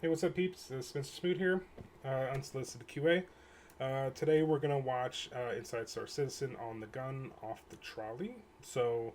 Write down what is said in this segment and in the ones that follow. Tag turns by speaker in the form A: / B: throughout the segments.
A: Hey, what's up, peeps? This is Mr. Smoot here, unsolicited QA. Today we're gonna watch Inside Star Citizen on the gun off the trolley. So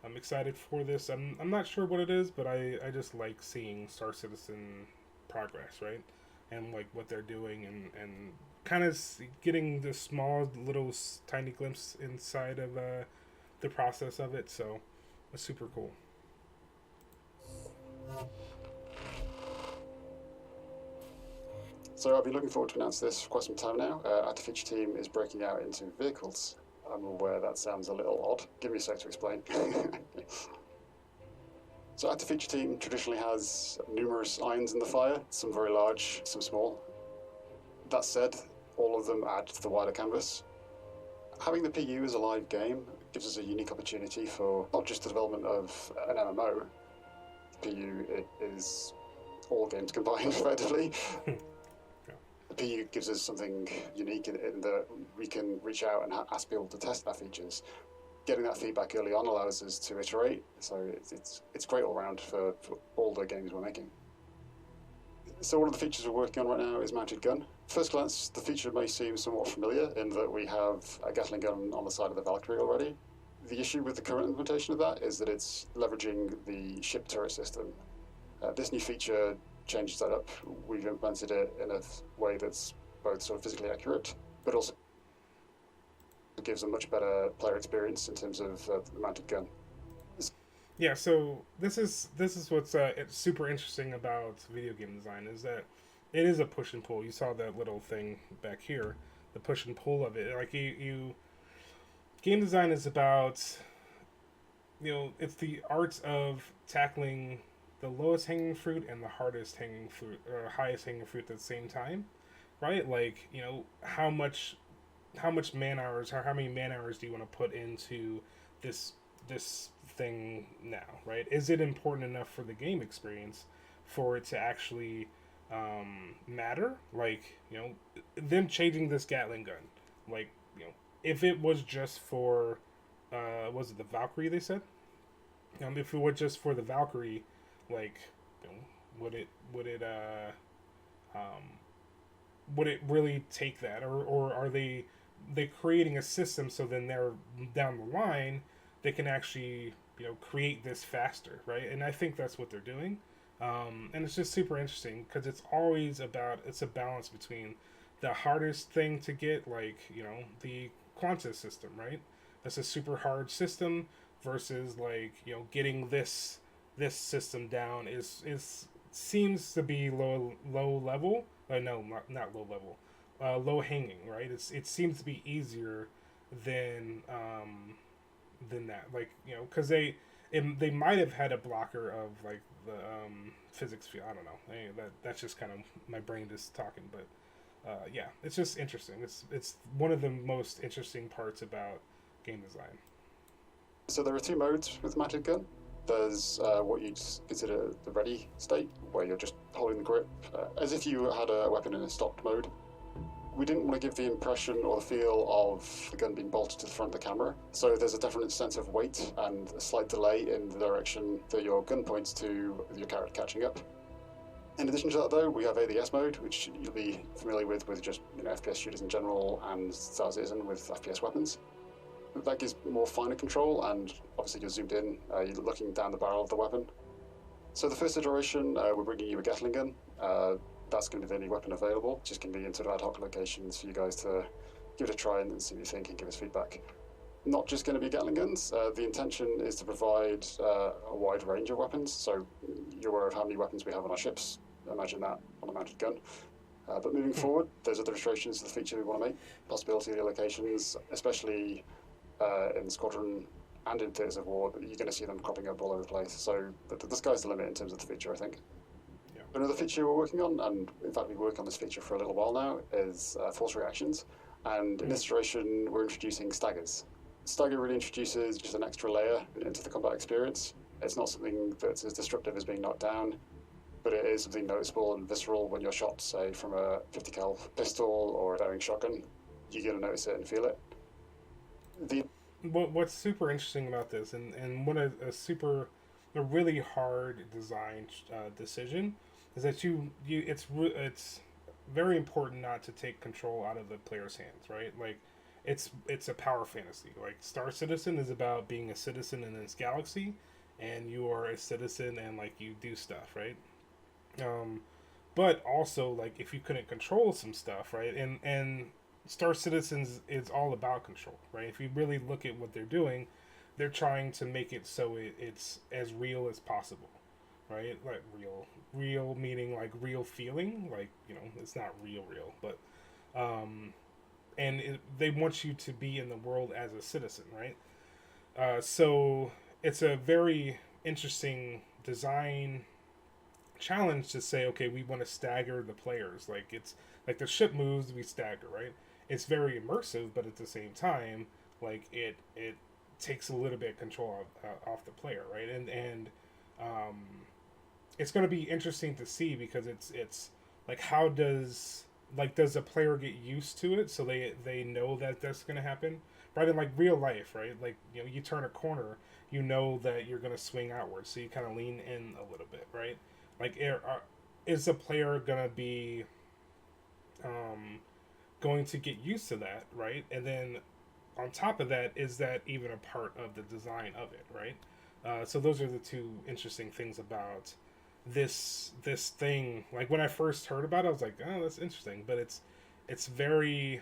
A: I'm excited for this. I'm not sure what it is, but I just like seeing Star Citizen progress, right? And like what they're doing and kind of getting the small little tiny glimpse inside of the process of it. So it's super cool.
B: So I've been looking forward to announce this for quite some time now. Our feature team is breaking out into vehicles. I'm aware that sounds a little odd. Give me a sec to explain. So our feature team traditionally has numerous irons in the fire, some very large, some small. That said, all of them add to the wider canvas. Having the PU as a live game gives us a unique opportunity for not just the development of an MMO. The PU is all games combined, effectively. The PU gives us something unique in that we can reach out and ask people to test our features. Getting that feedback early on allows us to iterate, so it's great all around for all the games we're making. So one of the features we're working on right now is mounted gun. First glance, the feature may seem somewhat familiar in that we have a Gatling gun on the side of the Valkyrie already. The issue with the current implementation of that is that it's leveraging the ship turret system. This new feature changes that up. We've implemented it in a way that's both sort of physically accurate, but also gives a much better player experience in terms of the mounted gun.
A: Yeah, so this is what's it's super interesting about video game design is that it is a push and pull. You saw that little thing back here, the push and pull of it. Like you game design is about it's the art of tackling the lowest hanging fruit and the hardest hanging fruit or highest hanging fruit at the same time, right? Like how much man hours or how many man hours do you want to put into this this thing now, right? Is it important enough for the game experience for it to actually matter? Like, them changing this Gatling gun, like, if it was just for, was it the Valkyrie they said? If it was just for the Valkyrie, like, um, would it really take that, or are they creating a system so then they're down the line they can actually create this faster, right? And I think that's what they're doing, and it's just super interesting because it's a balance between the hardest thing to get, like the Qantas system, right? That's a super hard system versus like getting this system down is seems to be low level. No, not low level. Low hanging, right? It seems to be easier than than that. Like because they might have had a blocker of like the physics field. I don't know. That's just kind of my brain just talking, but yeah, it's just interesting. It's one of the most interesting parts about game design.
B: So there are two modes with mounted gun. There's what you'd consider the ready state, where you're just holding the grip as if you had a weapon in a stocked mode. We didn't want to give the impression or the feel of the gun being bolted to the front of the camera, so there's a definite sense of weight and a slight delay in the direction that your gun points to with your character catching up. In addition to that, though, we have ADS mode, which you'll be familiar with just FPS shooters in general and Star Citizen with FPS weapons. That gives more finer control, and obviously you're zoomed in, you're looking down the barrel of the weapon. So the first iteration, we're bringing you a Gatling gun. That's going to be the only weapon available. Just going to be in sort of ad hoc locations for you guys to give it a try and see what you think and give us feedback. Not just going to be Gatling guns. The intention is to provide a wide range of weapons. So you're aware of how many weapons we have on our ships. Imagine that on a mounted gun. But moving forward, there's other iterations of the feature we want to make. Possibility of the locations, especially in Squadron and in Theatres of War, you're going to see them cropping up all over the place. So the sky's the limit in terms of the feature, I think.
A: Yeah.
B: Another feature we're working on, and in fact we've worked on this feature for a little while now, is force reactions. And in this iteration, we're introducing staggers. Stagger really introduces just an extra layer into the combat experience. It's not something that's as destructive as being knocked down, but it is something noticeable and visceral when you're shot, say, from a 50 cal pistol or a Daring shotgun. You're going to notice it and feel it.
A: What's super interesting about this, and what a really hard design decision, is that it's very important not to take control out of the player's hands, right? Like it's a power fantasy. Like Star Citizen is about being a citizen in this galaxy, and you are a citizen and like you do stuff, right? Um, but also like if you couldn't control some stuff, right? And Star Citizens is all about control, right? If you really look at what they're doing, they're trying to make it so it's as real as possible, right? Like real meaning like real feeling, like it's not real, but um, and they want you to be in the world as a citizen, right? So it's a very interesting design challenge to say, okay, we want to stagger the players. Like it's like the ship moves, we stagger, right? It's very immersive, but at the same time, like it takes a little bit of control off the player, right? And um, it's going to be interesting to see because it's like how does a player get used to it so they know that that's going to happen, right? In like real life, right? Like you turn a corner, you know that you're going to swing outwards, so you kind of lean in a little bit, right? Like is the player going to be um, going to get used to that, right? And then on top of that, is that even a part of the design of it, right? So those are the two interesting things about this thing. Like when I first heard about it, I was like, oh, that's interesting, but it's very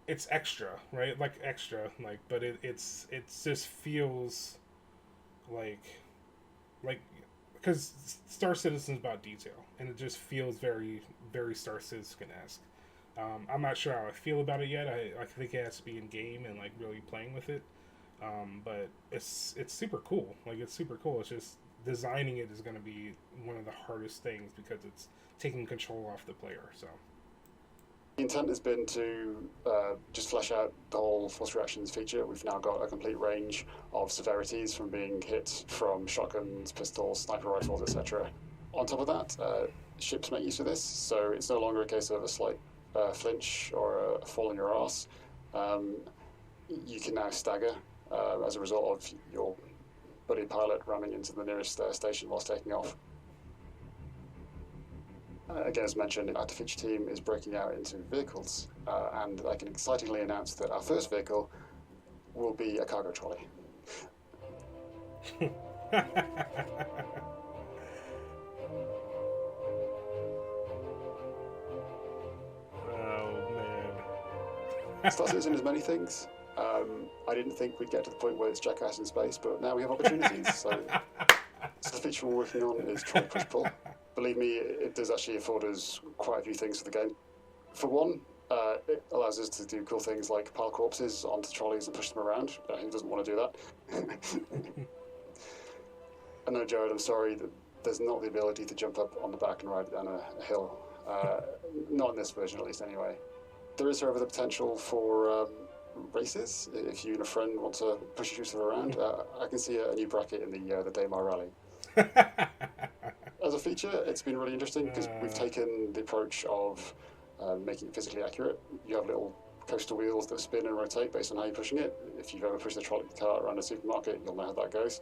A: it's extra, right? Like extra, like, but it just feels like like because Star Citizen's about detail, and it just feels very Star Citizen esque. I'm not sure how I feel about it yet. I think it has to be in game and like really playing with it. But it's super cool. Like it's super cool. It's just designing it is going to be one of the hardest things because it's taking control off the player. So
B: The intent has been to just flesh out the whole force reactions feature. We've now got a complete range of severities from being hit from shotguns, pistols, sniper rifles, etc. On top of that, ships make use of this, so it's no longer a case of a slight flinch or a fall in your arse. Um, you can now stagger as a result of your buddy pilot ramming into the nearest station whilst taking off. Again, as mentioned, our feature team is breaking out into vehicles, and I can excitingly announce that our first vehicle will be a cargo trolley.
A: oh
B: Star Citizen is many things. I didn't think we'd get to the point where it's Jackass in space, but now we have opportunities. So the feature we're working on is trolley push pull. Believe me, it does actually afford us quite a few things for the game. For one, it allows us to do cool things like pile corpses onto trolleys and push them around. Who doesn't want to do that? I know, Jared, I'm sorry that there's not the ability to jump up on the back and ride down a hill. Not in this version, at least, anyway. There is, however, the potential for races. If you and a friend want to push each other around, I can see a new bracket in the Daymar Rally. As a feature, it's been really interesting because we've taken the approach of making it physically accurate. You have little coaster wheels that spin and rotate based on how you're pushing it. If you've ever pushed a trolley cart around a supermarket, you'll know how that goes.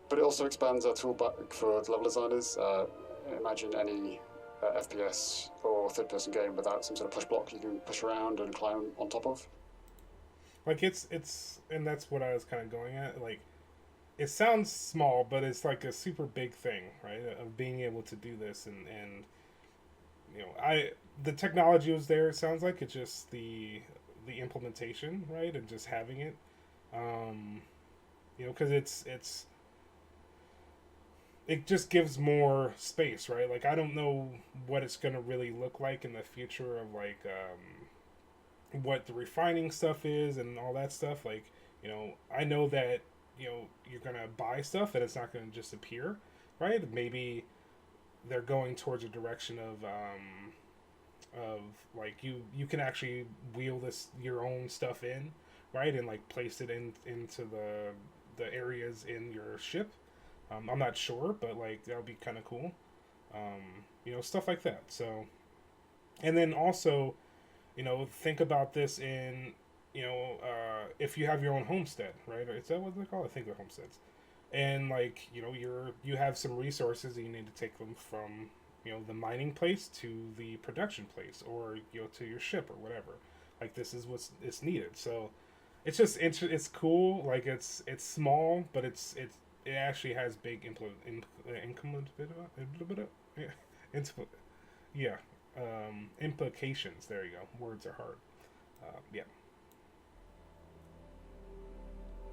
B: But it also expands our toolbox for level designers. Imagine any FPS or third-person game without some sort of push block you can push around and climb on top of.
A: like it's and that's what I was kind of going at. Like it sounds small, but it's like a super big thing, right? Of being able to do this, and the technology was there. It sounds like it's just the implementation, right, and just having it, because it just gives more space, right? Like I don't know what it's gonna really look like in the future of like what the refining stuff is and all that stuff. Like I know that you're gonna buy stuff and it's not gonna just appear, right? Maybe they're going towards a direction of like you can actually wheel your own stuff in, right, and like place it into the areas in your ship. I'm not sure, but like that would be kind of cool. Stuff like that. So, and then also, think about this in if you have your own homestead, right? Is that what they call it? I think they're homesteads. and like you have some resources and you need to take them from the mining place to the production place, or to your ship or whatever. Like this is what's it's needed. So it's cool. Like it's small, but it actually has big yeah, implications. There you go. Words are hard. Yeah.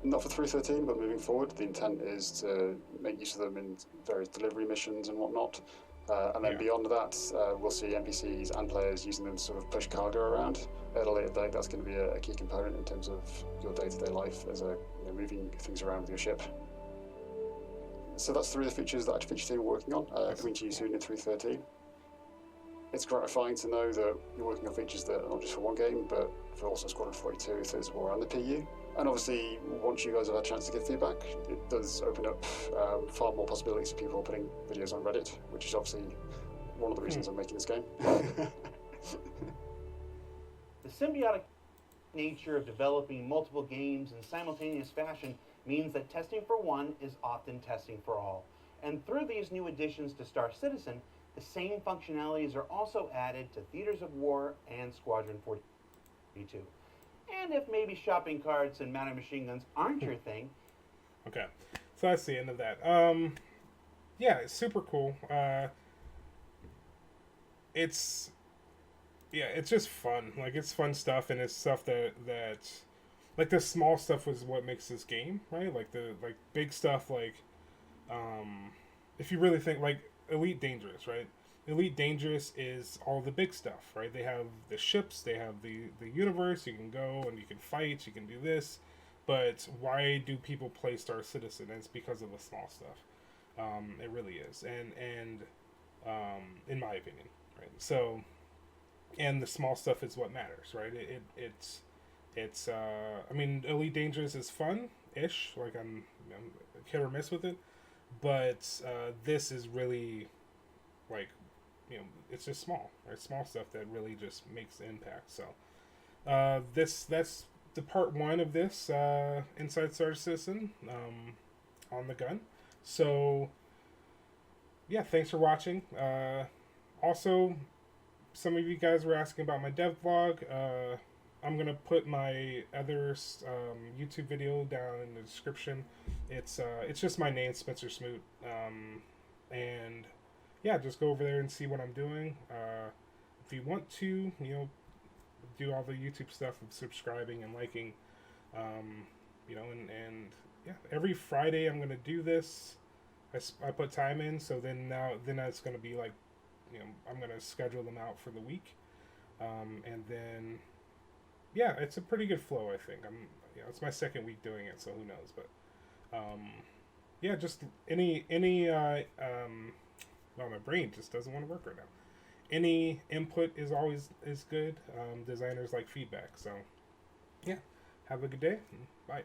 B: Not for 313, but moving forward, the intent is to make use of them in various delivery missions and whatnot. And then
A: Yeah.
B: beyond that, we'll see NPCs and players using them to sort of push cargo around. At a later date, that's going to be a key component in terms of your day-to-day life as moving things around with your ship. So that's 3 of the features that our feature team are working on, coming to you soon in 313. It's gratifying to know that you're working on features that are not just for one game, but for also Squadron 42, if there's more around the PU. And obviously, once you guys have had a chance to give feedback, it does open up far more possibilities for people putting videos on Reddit, which is obviously one of the reasons I'm making this game.
C: The symbiotic nature of developing multiple games in simultaneous fashion means that testing for one is often testing for all. And through these new additions to Star Citizen, the same functionalities are also added to Theaters of War and Squadron 42. And if maybe shopping carts and mounted machine guns aren't your thing.
A: Okay, so that's the end of that. Yeah, it's super cool. It's just fun. Like it's fun stuff, and it's stuff that like the small stuff was what makes this game, right? Like the big stuff, like if you really think like Elite Dangerous, right? Elite Dangerous is all the big stuff, right? They have the ships, they have the universe. You can go and you can fight, you can do this. But why do people play Star Citizen? It's because of the small stuff. It really is, and in my opinion, right? So, and the small stuff is what matters, right? It's I mean, Elite Dangerous is fun-ish. Like I'm hit or miss with it, but this is really like it's just small, right? Small stuff that really just makes the impact. So that's the part 1 of this Inside Star Citizen on the gun. So yeah, thanks for watching. Also, some of you guys were asking about my dev vlog. I'm gonna put my other YouTube video down in the description. It's just my name, Spencer Smoot, and yeah, just go over there and see what I'm doing. If you want to, do all the YouTube stuff of subscribing and liking, and yeah, every Friday I'm gonna do this. I put time in, so then it's gonna be like, I'm gonna schedule them out for the week, and then yeah, it's a pretty good flow. I think it's my second week doing it, so who knows? But yeah, just any well, my brain just doesn't want to work right now. Any input is good. Designers like feedback. So, yeah. Have a good day. Bye.